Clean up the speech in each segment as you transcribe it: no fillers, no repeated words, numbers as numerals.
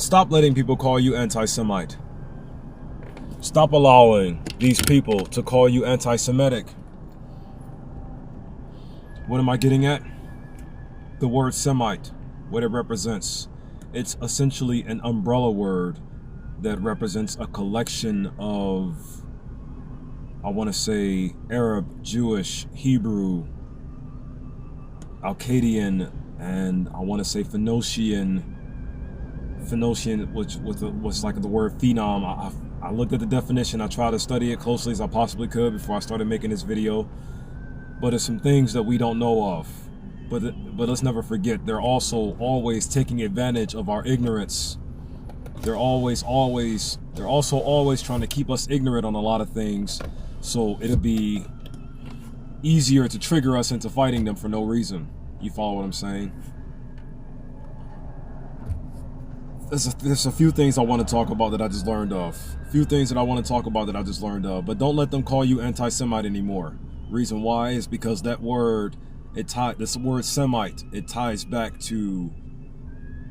Stop letting people call you anti-Semite. Stop allowing these people to call you anti-Semitic. What am I getting at? The word Semite, what it represents. It's essentially an umbrella word that represents a collection of, I want to say, Arab, Jewish, Hebrew, Akkadian, and I want to say Phoenician, which was like the word phenom. I looked at the definition. I tried to study it closely as I possibly could before I started making this video. But there's some things that we don't know of. But let's never forget, they're also always taking advantage of our ignorance. They're also always trying to keep us ignorant on a lot of things. So it'll be easier to trigger us into fighting them for no reason. You follow what I'm saying? There's a few things I want to talk about that I just learned of. But don't let them call you anti-Semite anymore. Reason why is because that word, this word Semite, it ties back to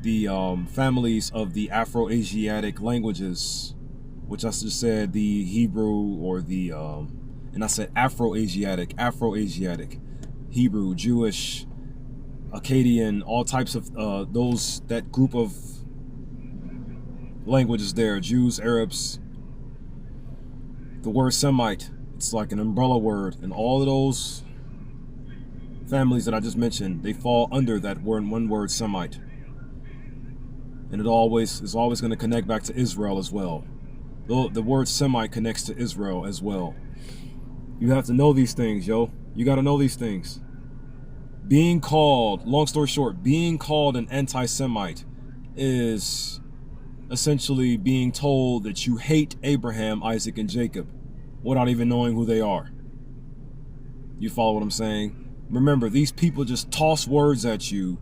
the families of the Afro-Asiatic languages, which I just said the Hebrew or the, and I said Afro-Asiatic, Hebrew, Jewish, Akkadian, all types of that group of languages there, Jews, Arabs. The word Semite, it's like an umbrella word, and all of those families that I just mentioned, they fall under that one word Semite. And it is always going to connect back to Israel as well. The word Semite connects to Israel as well. You have to know these things, yo. You got to know these things. Being called, long story short, being called an anti-Semite is essentially being told that you hate Abraham, Isaac, and Jacob without even knowing who they are. You follow what I'm saying? Remember, these people just toss words at you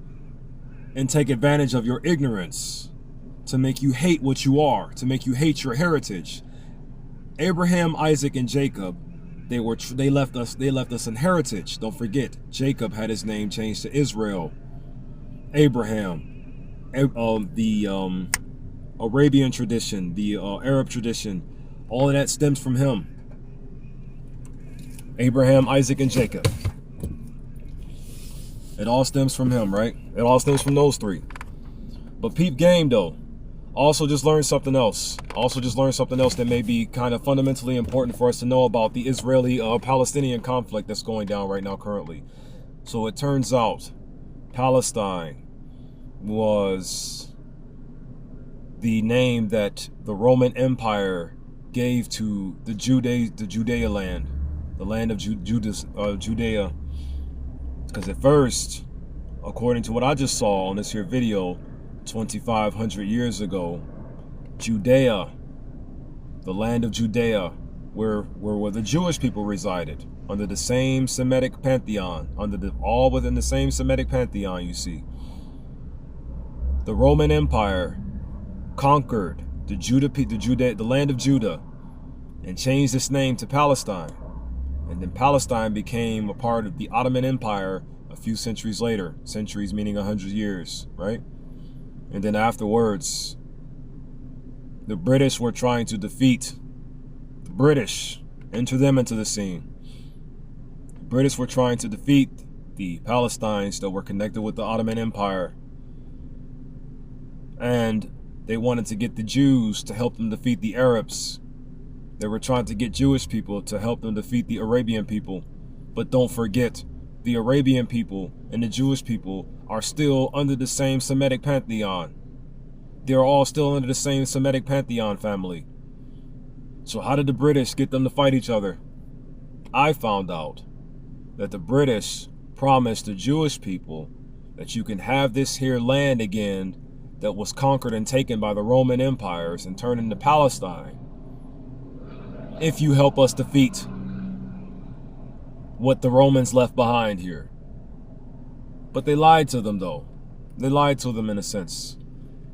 and take advantage of your ignorance to make you hate what you are, to make you hate your heritage. Abraham, Isaac, and Jacob, they left us an heritage. Don't forget, Jacob had his name changed to Israel. Abraham, the Arabian tradition, the Arab tradition, all of that stems from him. Abraham, Isaac, and Jacob. It all stems from him, right? It all stems from those three. But peep game, though. Also just learned something else. That may be kind of fundamentally important for us to know about the Israeli-Palestinian conflict that's going down right now currently. So it turns out Palestine was the name that the Roman Empire gave to the Judea land, the land of Judea. Because at first, according to what I just saw on this here video, 2,500 years ago, Judea, the land of Judea, where the Jewish people resided, under the same Semitic pantheon, all within the same Semitic pantheon, you see. The Roman Empire conquered the land of Judah and changed its name to Palestine. And then Palestine became a part of the Ottoman Empire a few centuries later. Centuries meaning 100 years, right? And then afterwards, the British were trying to defeat the British, enter them into the scene. The British were trying to defeat the Palestinians that were connected with the Ottoman Empire. And they wanted to get the Jews to help them defeat the Arabs. They were trying to get Jewish people to help them defeat the Arabian people. But don't forget, the Arabian people and the Jewish people are still under the same Semitic pantheon. They're all still under the same Semitic pantheon family. So how did the British get them to fight each other? I found out that the British promised the Jewish people that you can have this here land again that was conquered and taken by the Roman empires and turned into Palestine, if you help us defeat what the Romans left behind here. But they lied to them, though. They lied to them in a sense.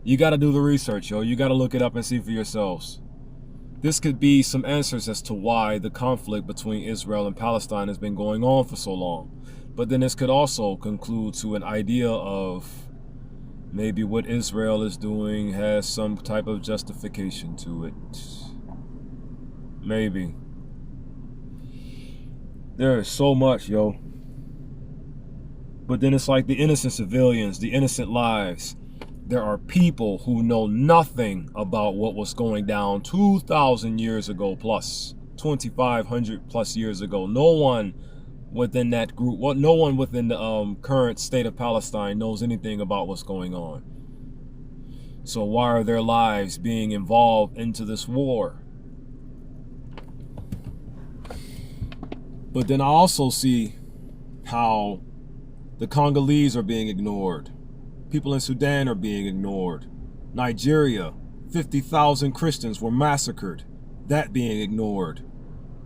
You got to do the research, yo. You got to look it up and see for yourselves. This could be some answers as to why the conflict between Israel and Palestine has been going on for so long. But then this could also conclude to an idea of maybe what Israel is doing has some type of justification to it. Maybe. There is so much, yo. But then it's like the innocent civilians, the innocent lives. There are people who know nothing about what was going down 2,000 years ago plus, 2,500 plus years ago. No one within that group, no one within the current state of Palestine knows anything about what's going on. So why are their lives being involved into this war? But then I also see how the Congolese are being ignored. People in Sudan are being ignored. Nigeria, 50,000 Christians were massacred. That being ignored.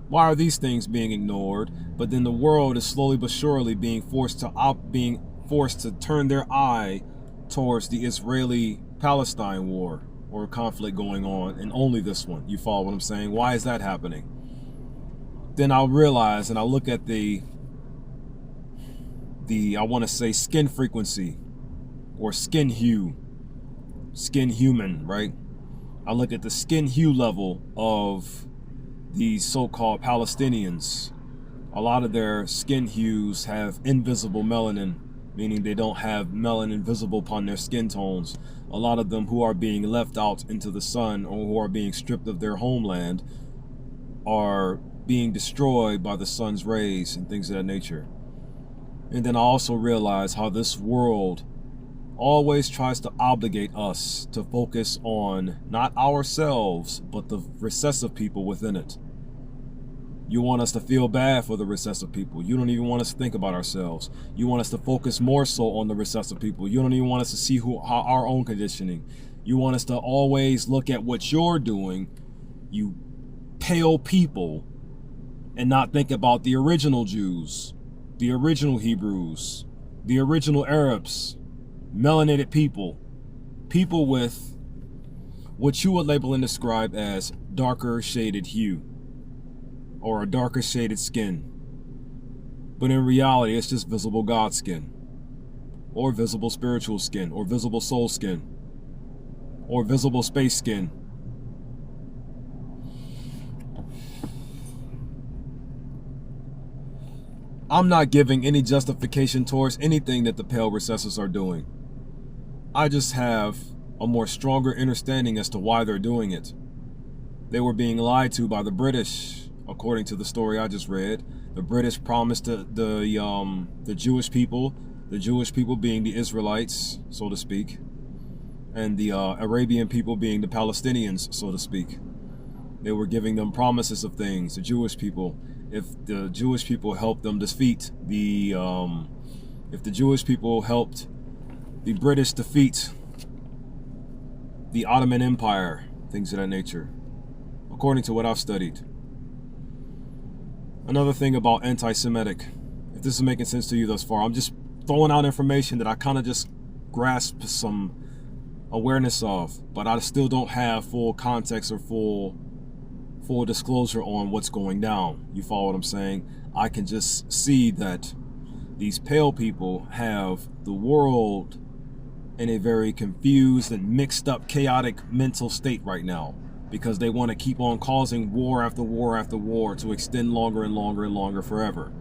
Why are these things being ignored? But then the world is slowly but surely being forced to turn their eye towards the Israeli Palestine war or conflict going on, and only this one. You follow what I'm saying? Why is that happening? Then I'll realize, and I'll look at the I want to say skin frequency or skin hue, skin human, right? I look at the skin hue level of these so-called Palestinians. A lot of their skin hues have invisible melanin, meaning they don't have melanin visible upon their skin tones. A lot of them who are being left out into the sun or who are being stripped of their homeland are being destroyed by the sun's rays and things of that nature. And then I also realize how this world always tries to obligate us to focus on not ourselves, but the recessive people within it. You want us to feel bad for the recessive people. You don't even want us to think about ourselves. You want us to focus more so on the recessive people. You don't even want us to see how our own conditioning. You want us to always look at what you're doing, you pale people, and not think about the original Jews, the original Hebrews, the original Arabs, melanated people, people with what you would label and describe as darker shaded hue or a darker shaded skin. But in reality, it's just visible God skin or visible spiritual skin or visible soul skin or visible space skin. I'm not giving any justification towards anything that the pale recessives are doing. I just have a more stronger understanding as to why they're doing it. They were being lied to by the British, according to the story I just read. The British promised the Jewish people being the Israelites, so to speak, and the Arabian people being the Palestinians, so to speak. They were giving them promises of things, the Jewish people. If the Jewish people helped them defeat if the Jewish people helped the British defeat the Ottoman Empire, things of that nature, according to what I've studied. Another thing about anti-Semitic, if this is making sense to you thus far, I'm just throwing out information that I kind of just grasp some awareness of, but I still don't have full context or full disclosure on what's going down. You follow what I'm saying? I can just see that these pale people have the world in a very confused and mixed up, chaotic mental state right now, because they want to keep on causing war after war after war to extend longer and longer and longer forever.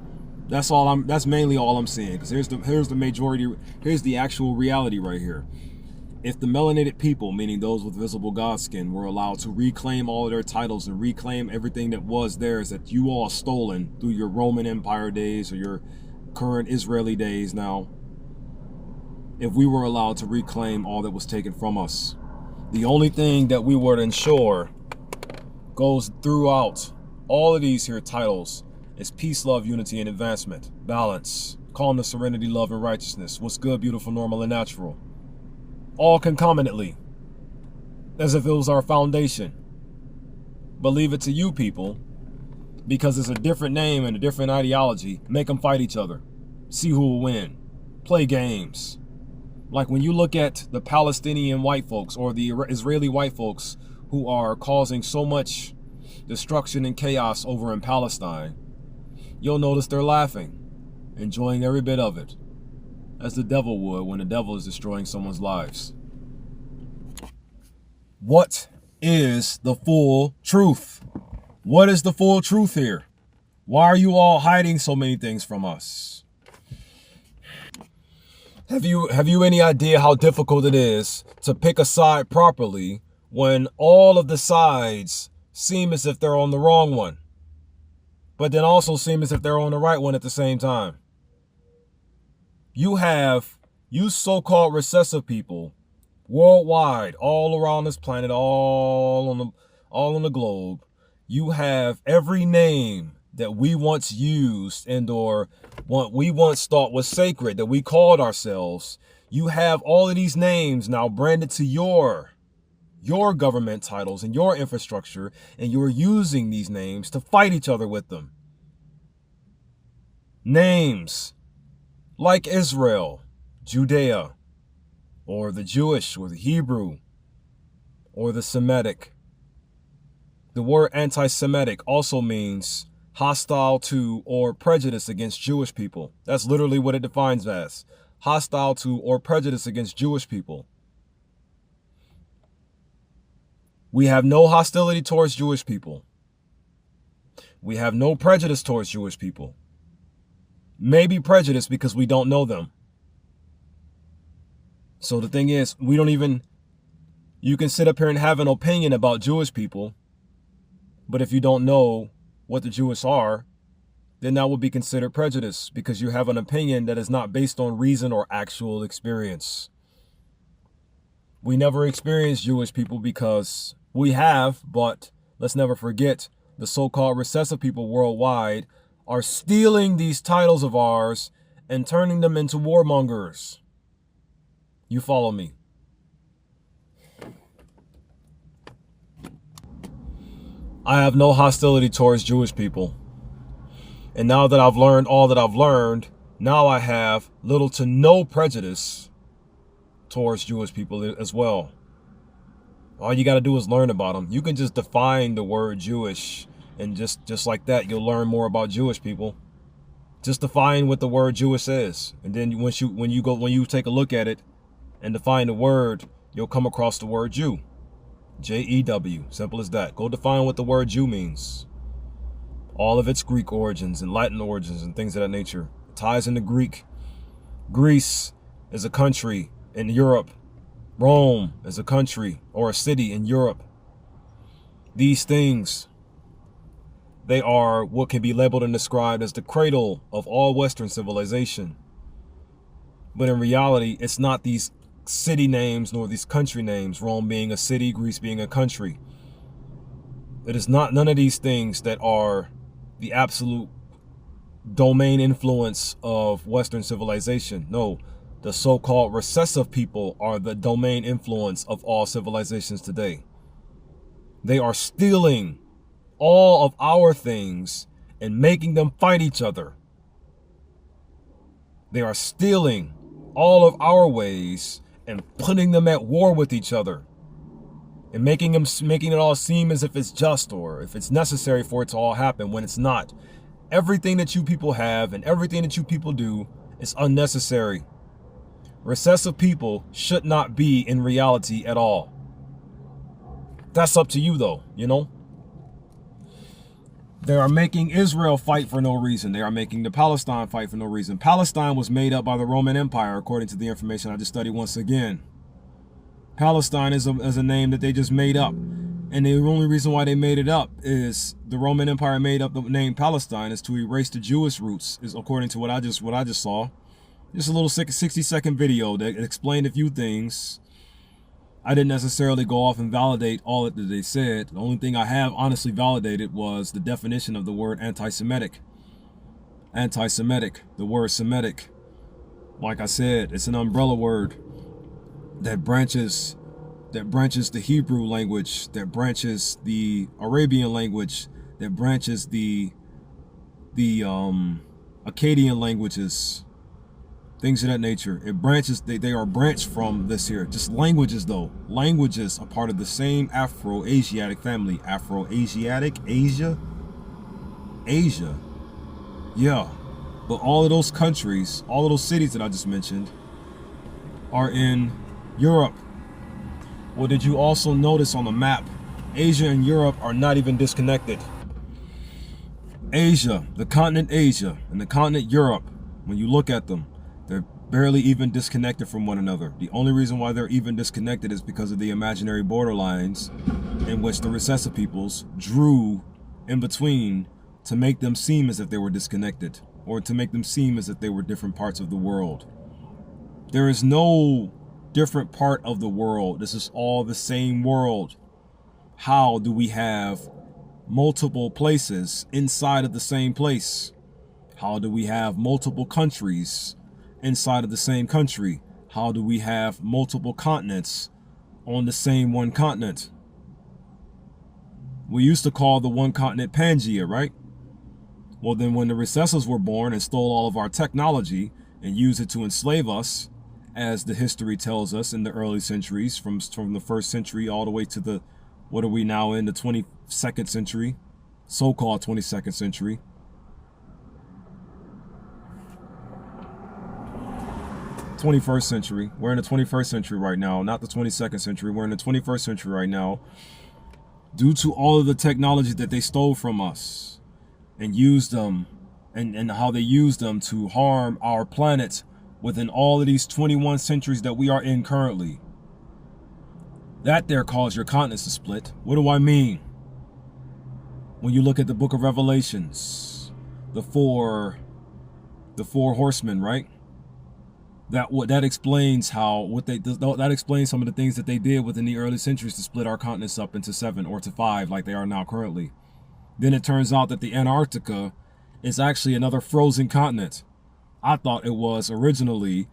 That's mainly all I'm seeing, because here's the actual reality right here. If the melanated people, meaning those with visible God skin, were allowed to reclaim all of their titles and reclaim everything that was theirs that you all stolen through your Roman Empire days or your current Israeli days now, if we were allowed to reclaim all that was taken from us, the only thing that we would ensure goes throughout all of these here titles is peace, love, unity, and advancement, balance, calmness, serenity, love, and righteousness, what's good, beautiful, normal, and natural. All concomitantly, as if it was our foundation. But leave it to you people, because it's a different name and a different ideology, make them fight each other. See who will win. Play games. Like when you look at the Palestinian white folks or the Israeli white folks who are causing so much destruction and chaos over in Palestine, you'll notice they're laughing, enjoying every bit of it. as the devil would when the devil is destroying someone's lives. What is the full truth? What is the full truth here? Why are you all hiding so many things from us? Have you any idea how difficult it is to pick a side properly when all of the sides seem as if they're on the wrong one, but then also seem as if they're on the right one at the same time? You so-called recessive people worldwide, all around this planet, all on the globe. You have every name that we once used and or what we once thought was sacred, that we called ourselves. You have all of these names now branded to your government titles and your infrastructure, and you're using these names to fight each other with them. Names like Israel, Judea, or the Jewish, or the Hebrew, or the Semitic. The word anti-Semitic also means hostile to or prejudice against Jewish people. That's literally what it defines as. Hostile to or prejudice against Jewish people. We have no hostility towards Jewish people. We have no prejudice towards Jewish people. Maybe prejudice because we don't know them. So the thing is, you can sit up here and have an opinion about Jewish people, but if you don't know what the Jewish are, then that will be considered prejudice because you have an opinion that is not based on reason or actual experience. We never experienced Jewish people because we have, but let's never forget the so-called recessive people worldwide are stealing these titles of ours and turning them into warmongers. You follow me? I have no hostility towards Jewish people. And now that I've learned all that I've learned, now I have little to no prejudice towards Jewish people as well. All you got to do is learn about them. You can just define the word Jewish, and just like that, you'll learn more about Jewish people. Just define what the word Jewish is, and then when you take a look at it and define the word, you'll come across the word Jew. J-E-W. Simple as that. Go define what the word Jew means. All of its Greek origins and Latin origins and things of that nature. It ties into Greek. Greece is a country in Europe. Rome is a country or a city in Europe. These things, they are what can be labeled and described as the cradle of all Western civilization. But in reality, it's not these city names nor these country names, Rome being a city, Greece being a country. It is not none of these things that are the absolute domain influence of Western civilization. No, the so-called recessive people are the domain influence of all civilizations today. They are stealing all of our things and making them fight each other. They are stealing all of our ways and putting them at war with each other, and making it all seem as if it's just or if it's necessary for it to all happen when it's not. Everything that you people have and everything that you people do is unnecessary. Recessive people should not be in reality at all. That's up to you though, you know? They are making Israel fight for no reason. They are making the Palestine fight for no reason. Palestine was made up by the Roman Empire, according to the information I just studied once again. Palestine is a name that they just made up. And the only reason why they made it up is the Roman Empire made up the name Palestine is to erase the Jewish roots, is according to what I just saw. Just a little 60-second video that explained a few things. I didn't necessarily go off and validate all that they said. The only thing I have honestly validated was the definition of the word anti-Semitic. Anti-Semitic, the word Semitic. Like I said, it's an umbrella word that branches the Hebrew language, that branches the Arabian language, that branches the Akkadian languages. Things of that nature. It branches, they are branched from this here. Just languages though. Languages are part of the same Afro-Asiatic family. Afro-Asiatic? Asia? Yeah. But all of those countries, all of those cities that I just mentioned, are in Europe. Well, did you also notice on the map, Asia and Europe are not even disconnected? Asia, the continent Asia, and the continent Europe, when you look at them, they're barely even disconnected from one another. The only reason why they're even disconnected is because of the imaginary borderlines in which the recessive peoples drew in between to make them seem as if they were disconnected, or to make them seem as if they were different parts of the world. There is no different part of the world. This is all the same world. How do we have multiple places inside of the same place? How do we have multiple countries inside of the same country? How do we have multiple continents on the same one continent? We used to call the one continent Pangea, right? Well, then when the recessives were born and stole all of our technology and used it to enslave us, as the history tells us in the early centuries, from the first century all the way to the, what are we now in, the 22nd century, so-called 22nd century. '21st century. We're in the 21st century right now, not the 22nd century. We're in the 21st century right now. Due to all of the technology that they stole from us and used them, and how they used them to harm our planet within all of these 21 centuries that we are in currently. That there caused your continents to split. What do I mean? When you look at the book of Revelations, the four horsemen, right? That explains that explains some of the things that they did within the early centuries to split our continents up into 7 or to 5 like they are now currently. Then it turns out that the Antarctica is actually another frozen continent. I thought it was originally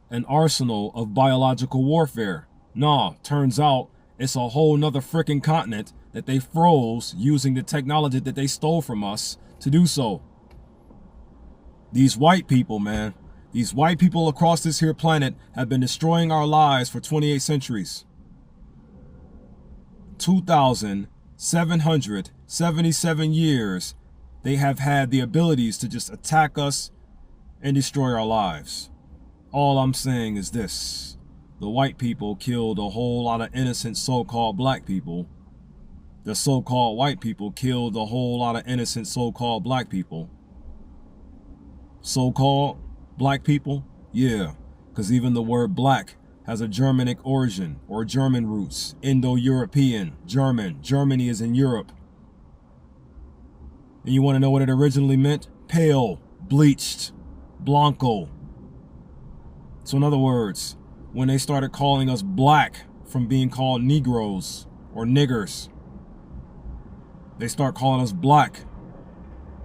an arsenal of biological warfare. Nah, turns out it's a whole nother freaking continent that they froze using the technology that they stole from us to do so. These white people, man. These white people across this here planet have been destroying our lives for 28 centuries. 2,777 years, they have had the abilities to just attack us and destroy our lives. All I'm saying is this. The white people killed a whole lot of innocent so-called black people. The so-called white people killed a whole lot of innocent so-called black people. So-called black people? Yeah, because even the word black has a Germanic origin or German roots. Indo-European, German. Germany is in Europe. And you want to know what it originally meant? Pale, bleached, blanco. So in other words, when they started calling us black from being called Negroes or niggers, they start calling us black.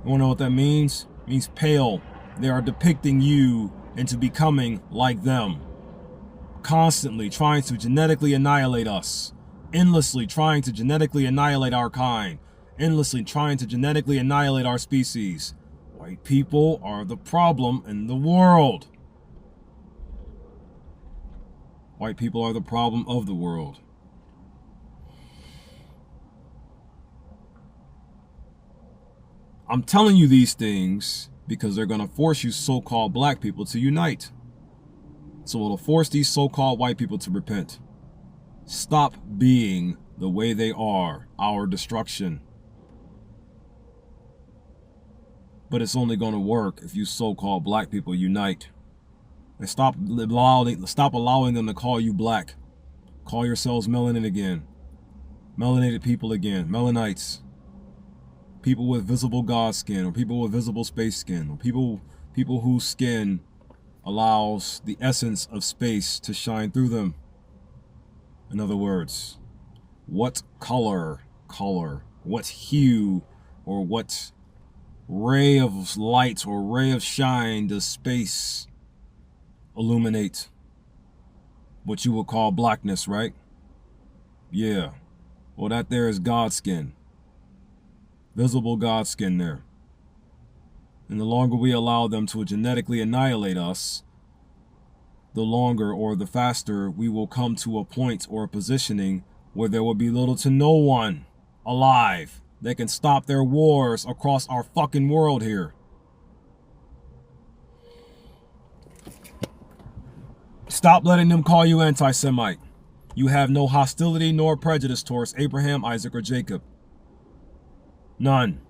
You want to know what that means? It means pale. They are depicting you into becoming like them. Constantly trying to genetically annihilate us. Endlessly trying to genetically annihilate our kind. Endlessly trying to genetically annihilate our species. White people are the problem in the world. White people are the problem of the world. I'm telling you these things because they're going to force you so-called black people to unite. So it'll force these so-called white people to repent. Stop being the way they are, our destruction. But it's only going to work if you so-called black people unite. And stop allowing them to call you black. Call yourselves melanin again. Melanated people again. Melanites. People with visible God skin, or people with visible space skin, or people whose skin allows the essence of space to shine through them. In other words, what color, what hue, or what ray of light or ray of shine does space illuminate? What you would call blackness, right? Yeah. Well, that there is God skin. Visible God skin there. And the longer we allow them to genetically annihilate us, the longer or the faster we will come to a point or a positioning where there will be little to no one alive that can stop their wars across our fucking world here. Stop letting them call you anti-Semite. You have no hostility nor prejudice towards Abraham, Isaac, or Jacob. None.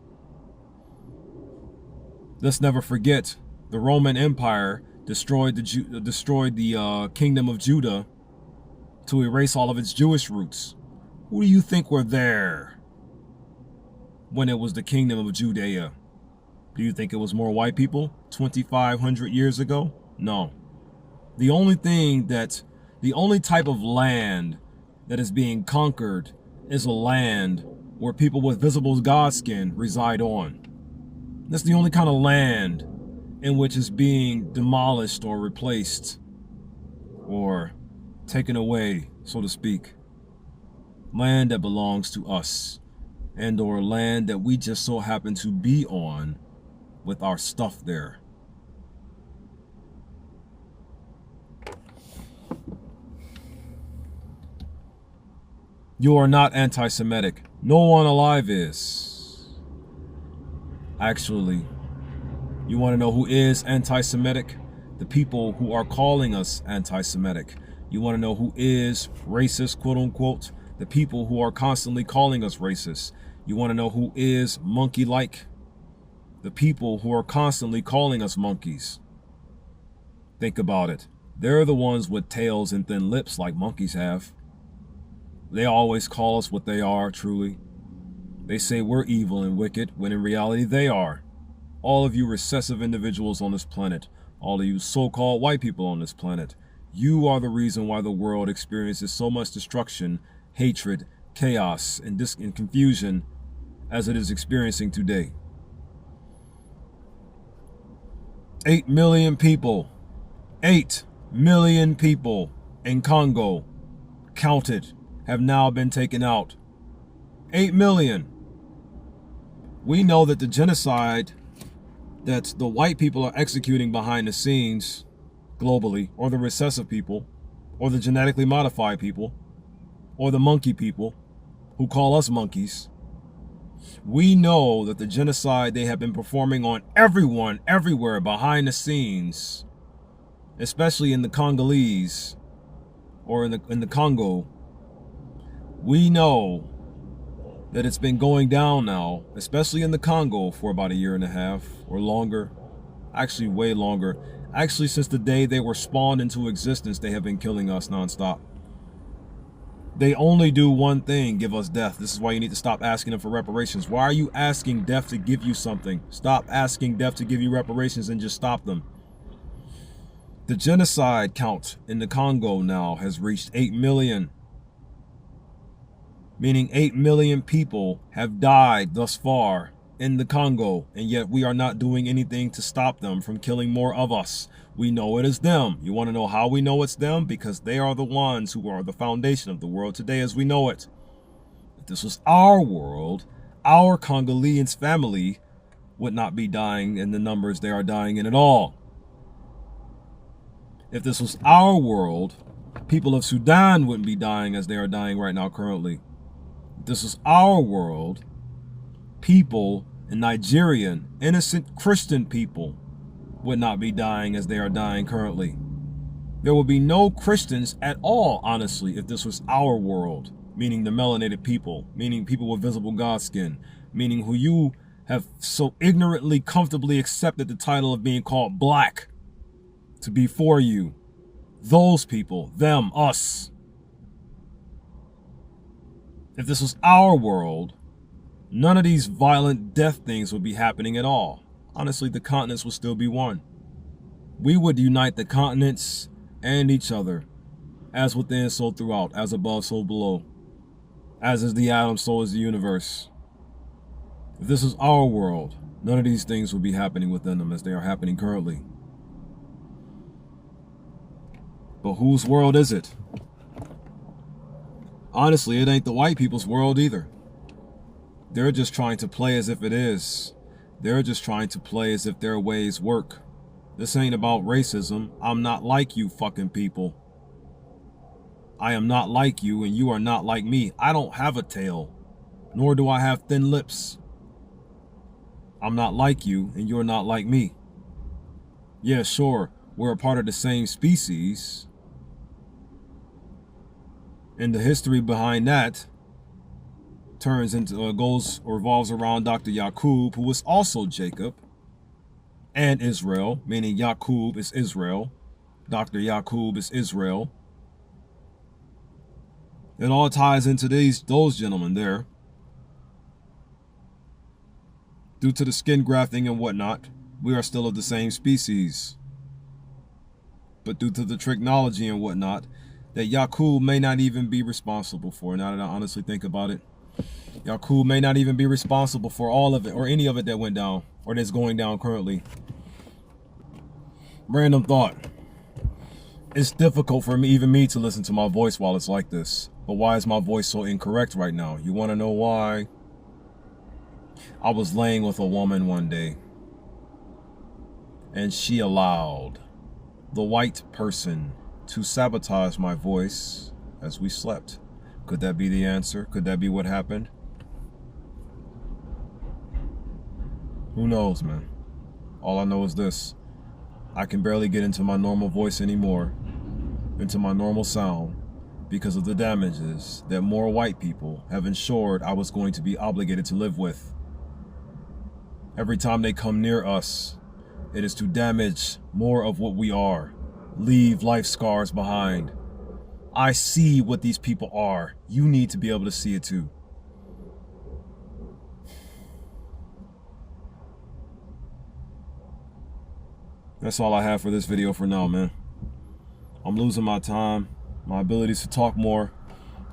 Let's never forget the Roman Empire destroyed the kingdom of Judah to erase all of its Jewish roots. Who do you think were there when it was the kingdom of Judea? Do you think it was more white people 2,500 years ago? No. The only type of land that is being conquered is a land where people with visible God skin reside on. That's the only kind of land in which is being demolished or replaced or taken away, so to speak. Land that belongs to us, and or land that we just so happen to be on with our stuff there. You are not anti-Semitic. No one alive is. Actually, you want to know who is anti-Semitic? The people who are calling us anti-Semitic. You want to know who is racist, quote unquote? The people who are constantly calling us racist. You want to know who is monkey-like? The people who are constantly calling us monkeys. Think about it. They're the ones with tails and thin lips like monkeys have. They always call us what they are, truly. They say we're evil and wicked, when in reality they are. All of you recessive individuals on this planet, all of you so-called white people on this planet, you are the reason why the world experiences so much destruction, hatred, chaos, and confusion as it is experiencing today. 8 million people, 8 million people in Congo, counted, have now been taken out. 8 million. We know that the genocide that the white people are executing behind the scenes globally, or the recessive people, or the genetically modified people, or the monkey people who call us monkeys, we know that the genocide they have been performing on everyone, everywhere behind the scenes, especially in the Congolese or in the Congo, we know that it's been going down now, especially in the Congo, for about 1.5 years or longer. Actually, way longer. Actually, since the day they were spawned into existence, they have been killing us nonstop. They only do one thing, give us death. This is why you need to stop asking them for reparations. Why are you asking death to give you something? Stop asking death to give you reparations and just stop them. The genocide count in the Congo now has reached 8 million. Meaning 8 million people have died thus far in the Congo, and yet we are not doing anything to stop them from killing more of us. We know it is them. You want to know how we know it's them? Because they are the ones who are the foundation of the world today as we know it. If this was our world, our Congolese family would not be dying in the numbers they are dying in at all. If this was our world, people of Sudan wouldn't be dying as they are dying right now currently. If this is our world, people in Nigerian, innocent Christian people, would not be dying as they are dying currently. There would be no Christians at all, honestly, if this was our world, meaning the melanated people, meaning people with visible God skin, meaning who you have so ignorantly, comfortably accepted the title of being called black to be for you. Those people, them, us. If this was our world, none of these violent death things would be happening at all. Honestly, the continents would still be one. We would unite the continents and each other, as within, so throughout, as above, so below. As is the atom, so is the universe. If this is our world, none of these things would be happening within them as they are happening currently. But whose world is it? Honestly, it ain't the white people's world either. They're just trying to play as if it is. They're just trying to play as if their ways work. This ain't about racism. I'm not like you fucking people. I am not like you and you are not like me. I don't have a tail, nor do I have thin lips. I'm not like you and you're not like me. Yeah, sure, we're a part of the same species, And the history behind that turns into goes or revolves around Dr. Yaqub, who was also Jacob and Israel, meaning Yaqub is Israel, Dr. Yaqub is Israel. It all ties into those gentlemen there. Due to the skin grafting and whatnot, we are still of the same species. But due to the technology and whatnot, that Yaqub may not even be responsible for, now that I honestly think about it. Yaqub may not even be responsible for all of it, or any of it that went down, or that's going down currently. Random thought. It's difficult for me, even me, to listen to my voice while it's like this. But why is my voice so incorrect right now? You want to know why? I was laying with a woman one day, and she allowed the white person to sabotage my voice as we slept. Could that be the answer? Could that be what happened? Who knows, man? All I know is this. I can barely get into my normal voice anymore, into my normal sound, because of the damages that more white people have ensured I was going to be obligated to live with. Every time they come near us, it is to damage more of what we are, leave life scars behind. I see what these people are. You need to be able to see it too. That's all I have for this video for now, man. I'm losing my time, my abilities to talk more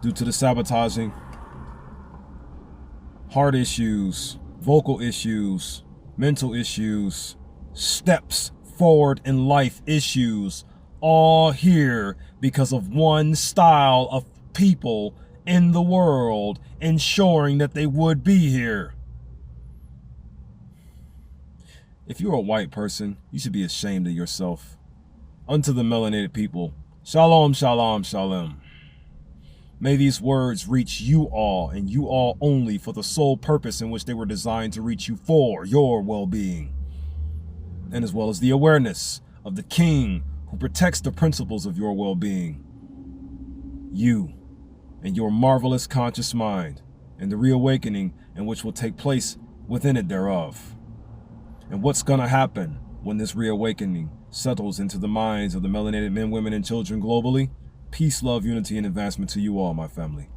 due to the sabotaging, heart issues, vocal issues, mental issues, steps forward in life issues, all here because of one style of people in the world ensuring that they would be here. If you're a white person, you should be ashamed of yourself. Unto the melanated people, shalom, shalom, shalom. May these words reach you all and you all only for the sole purpose in which they were designed to reach you for your well-being. And as well as the awareness of the King who protects the principles of your well-being. You and your marvelous conscious mind and the reawakening in which will take place within it thereof. And what's going to happen when this reawakening settles into the minds of the melanated men, women, and children globally? Peace, love, unity, and advancement to you all, my family.